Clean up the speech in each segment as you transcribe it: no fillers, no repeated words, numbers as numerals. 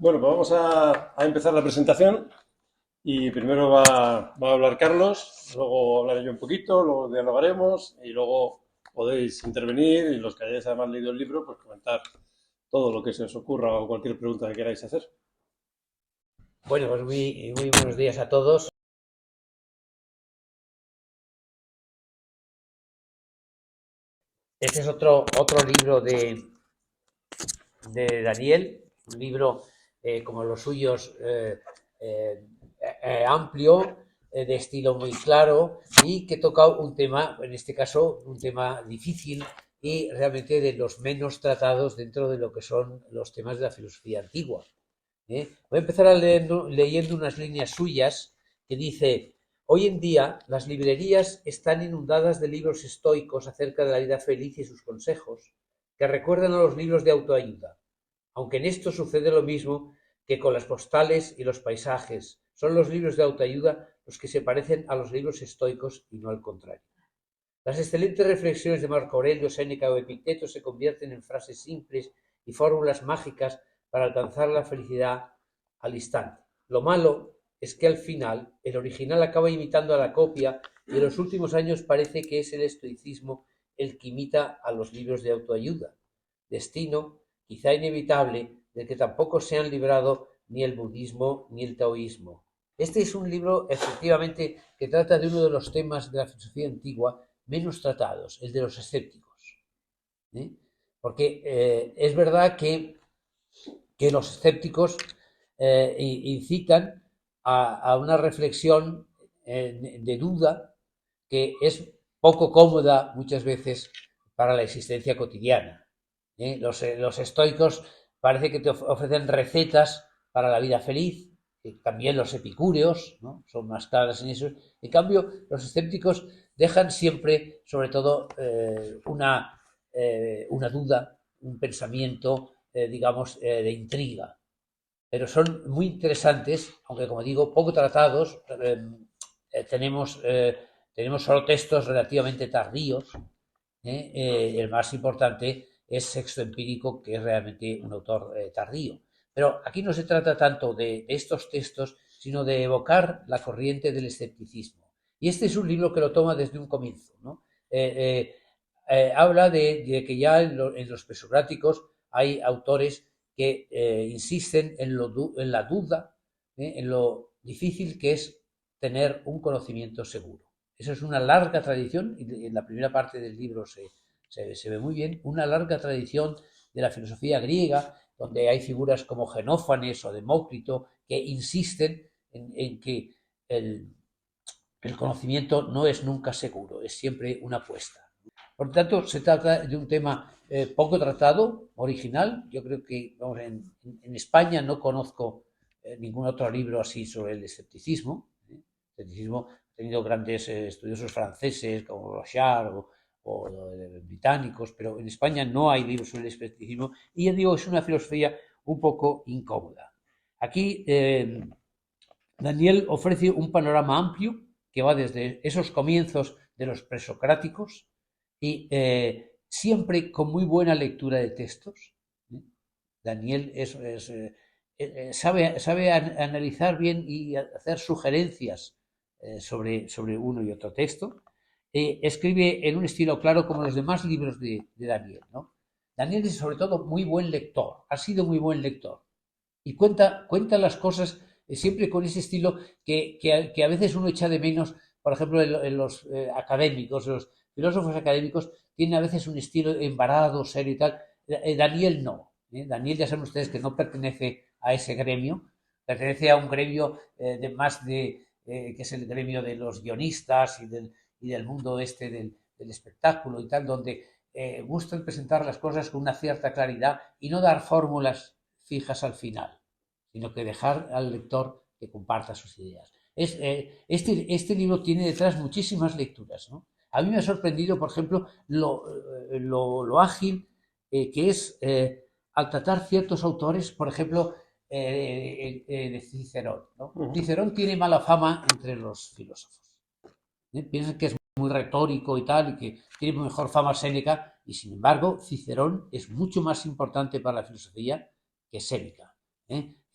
Bueno, pues vamos a empezar la presentación y primero va a hablar Carlos, luego hablaré yo un poquito, luego dialogaremos y luego podéis intervenir y los que hayáis además leído el libro, pues comentar todo lo que se os ocurra o cualquier pregunta que queráis hacer. Bueno, pues muy buenos días a todos. Este es otro libro de Daniel, un libro como los suyos eh, amplio, de estilo muy claro y que toca un tema, en este caso, un tema difícil y realmente de los menos tratados dentro de lo que son los temas de la filosofía antigua. Voy a empezar leyendo unas líneas suyas que dice: hoy en día las librerías están inundadas de libros estoicos acerca de la vida feliz y sus consejos, que recuerdan a los libros de autoayuda, aunque en esto sucede lo mismo que con las postales y los paisajes. Son los libros de autoayuda los que se parecen a los libros estoicos y no al contrario. Las excelentes reflexiones de Marco Aurelio, Séneca o Epicteto se convierten en frases simples y fórmulas mágicas para alcanzar la felicidad al instante. Lo malo es que al final el original acaba imitando a la copia y en los últimos años parece que es el estoicismo el que imita a los libros de autoayuda. Destino, quizá inevitable, del que tampoco se han librado ni el budismo ni el taoísmo. Este es un libro, efectivamente, que trata de uno de los temas de la filosofía antigua menos tratados, el de los escépticos. ¿eh? Porque es verdad que los escépticos incitan a una reflexión de duda que es poco cómoda muchas veces para la existencia cotidiana. Los estoicos parece que te ofrecen recetas para la vida feliz, también los epicúreos, ¿no? Son más claros en eso. En cambio, los escépticos dejan siempre, sobre todo, una duda, un pensamiento, digamos, de intriga. Pero son muy interesantes, aunque como digo, poco tratados. Tenemos solo textos relativamente tardíos. El más importante es Sexto Empírico, que es realmente un autor tardío. Pero aquí no se trata tanto de estos textos, sino de evocar la corriente del escepticismo. Y este es un libro que lo toma desde un comienzo, ¿no? Habla de que ya en los presocráticos hay autores que insisten en la duda, en lo difícil que es tener un conocimiento seguro. Eso es una larga tradición, y en la primera parte del libro se ve muy bien, una larga tradición de la filosofía griega, donde hay figuras como Genófanes o Demócrito que insisten en que el conocimiento no es nunca seguro, es siempre una apuesta. Por tanto, se trata de un tema poco tratado, original. Yo creo que vamos, en España no conozco ningún otro libro así sobre el escepticismo. El escepticismo ha tenido grandes estudiosos franceses como Rochard o británicos, pero en España no hay libros sobre el escepticismo y ya digo, es una filosofía un poco incómoda. Aquí Daniel ofrece un panorama amplio que va desde esos comienzos de los presocráticos y siempre con muy buena lectura de textos. Daniel sabe analizar bien y hacer sugerencias sobre uno y otro texto. Escribe en un estilo claro como los demás libros de Daniel, ¿no? Daniel es sobre todo muy buen lector, ha sido muy buen lector y cuenta las cosas siempre con ese estilo que a veces uno echa de menos, por ejemplo, en los académicos, los filósofos académicos tienen a veces un estilo embarado, serio y tal. Daniel no. Daniel, ya saben ustedes que no pertenece a ese gremio, pertenece a un gremio que es el gremio de los guionistas y del mundo este del espectáculo y tal, donde gustan presentar las cosas con una cierta claridad y no dar fórmulas fijas al final, sino que dejar al lector que comparta sus ideas. Este libro tiene detrás muchísimas lecturas, ¿no? A mí me ha sorprendido, por ejemplo, lo ágil que es al tratar ciertos autores, por ejemplo, de Cicerón, ¿no? Uh -huh. Cicerón tiene mala fama entre los filósofos. Piensan que es muy retórico y tal, y que tiene mejor fama Séneca, y sin embargo, Cicerón es mucho más importante para la filosofía que Séneca.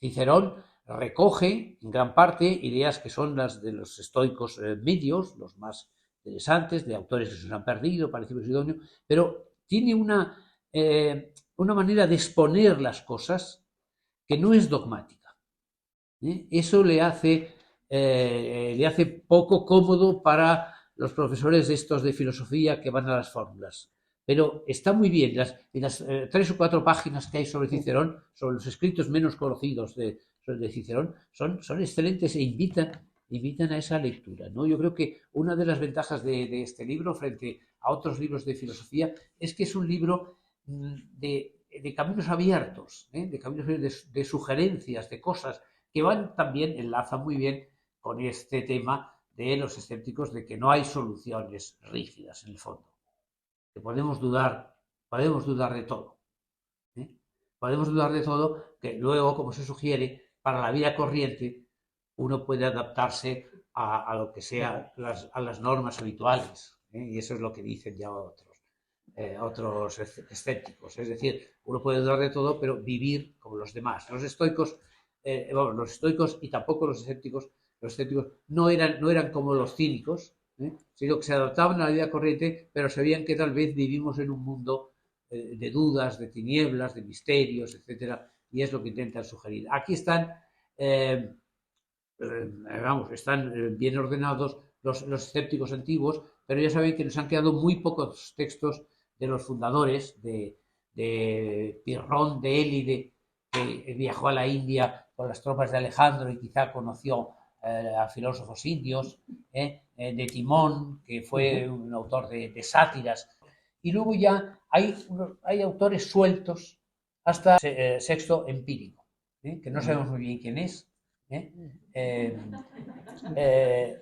Cicerón recoge en gran parte ideas que son las de los estoicos medios, los más interesantes, de autores que se han perdido, parecido idóneo, pero tiene una manera de exponer las cosas que no es dogmática. Eso le hace poco cómodo para los profesores de filosofía que van a las fórmulas. Pero está muy bien. En las 3 o 4 páginas que hay sobre Cicerón, sobre los escritos menos conocidos de Cicerón, son excelentes e invitan a esa lectura, ¿no? Yo creo que una de las ventajas de este libro frente a otros libros de filosofía es que es un libro de caminos abiertos, de sugerencias, de cosas que enlazan muy bien con este tema de los escépticos, de que no hay soluciones rígidas en el fondo, que podemos dudar de todo. Podemos dudar de todo, que luego, como se sugiere, para la vida corriente uno puede adaptarse a lo que sea, a las normas habituales, y eso es lo que dicen ya otros escépticos. Es decir, uno puede dudar de todo, pero vivir como los demás. Los estoicos y tampoco los escépticos no eran como los cínicos, sino que se adaptaban a la vida corriente, pero sabían que tal vez vivimos en un mundo de dudas, de tinieblas, de misterios, etcétera, y es lo que intentan sugerir. Aquí están bien ordenados los escépticos antiguos, pero ya saben que nos han quedado muy pocos textos de los fundadores, de Pirrón de Élide, que viajó a la India con las tropas de Alejandro y quizá conoció a filósofos indios, de Timón, que fue un autor de sátiras. Y luego ya hay autores sueltos hasta Sexto Empírico, que no sabemos muy bien quién es.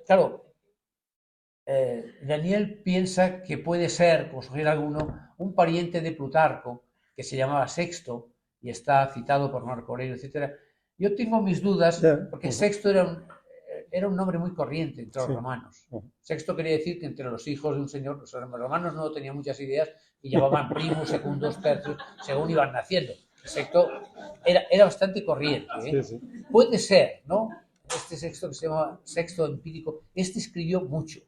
Claro, Daniel piensa que puede ser, como sugiere alguno, un pariente de Plutarco que se llamaba Sexto y está citado por Marco Aurelio, etc. Yo tengo mis dudas porque Sexto era un nombre muy corriente entre los romanos. Sexto quería decir que entre los hijos de un señor, los romanos no tenían muchas ideas y llamaban primos, segundos, tercios, según iban naciendo. Sexto era bastante corriente. Puede ser, ¿no? Este Sexto, que se llama Sexto Empírico, escribió mucho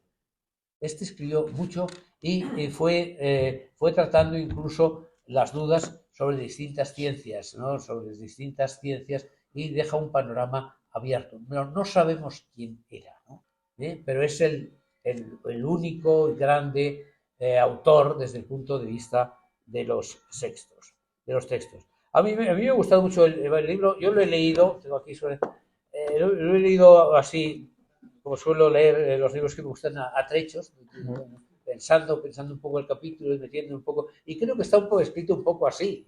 y fue tratando incluso las dudas sobre distintas ciencias, ¿no? Y deja un panorama abierto. No sabemos quién era, ¿no? Pero es el único grande autor desde el punto de vista de los textos. A mí me ha gustado mucho el libro. Yo lo he leído, tengo aquí lo he leído así, como suelo leer los libros que me gustan a trechos, pensando un poco el capítulo y metiendo un poco, y creo que está escrito un poco así,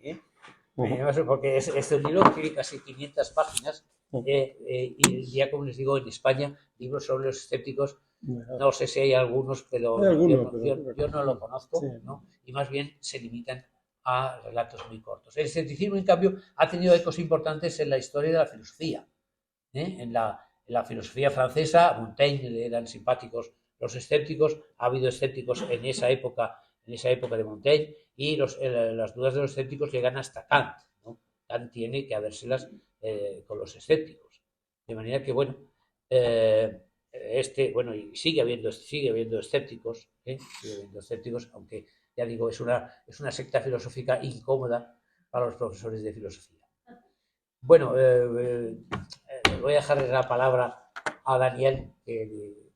porque es un libro que tiene casi 500 páginas, y ya como les digo, en España, libros sobre los escépticos, no sé si hay algunos, pero yo no lo conozco, ¿no? Y más bien se limitan a relatos muy cortos. El escepticismo, en cambio, ha tenido ecos importantes en la historia de la filosofía. En la filosofía francesa, a Montaigne le eran simpáticos los escépticos, ha habido escépticos en esa época de Montaigne, y las dudas de los escépticos llegan hasta Kant, ¿no? Kant tiene que habérselas con los escépticos. De manera que, bueno, y sigue habiendo escépticos, aunque, ya digo, es una secta filosófica incómoda para los profesores de filosofía. Bueno, voy a dejarle la palabra a Daniel, que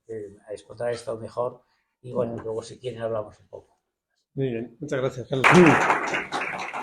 explicará esto mejor, y bueno, luego si quieren hablamos un poco. Muy bien, muchas gracias, Carlos.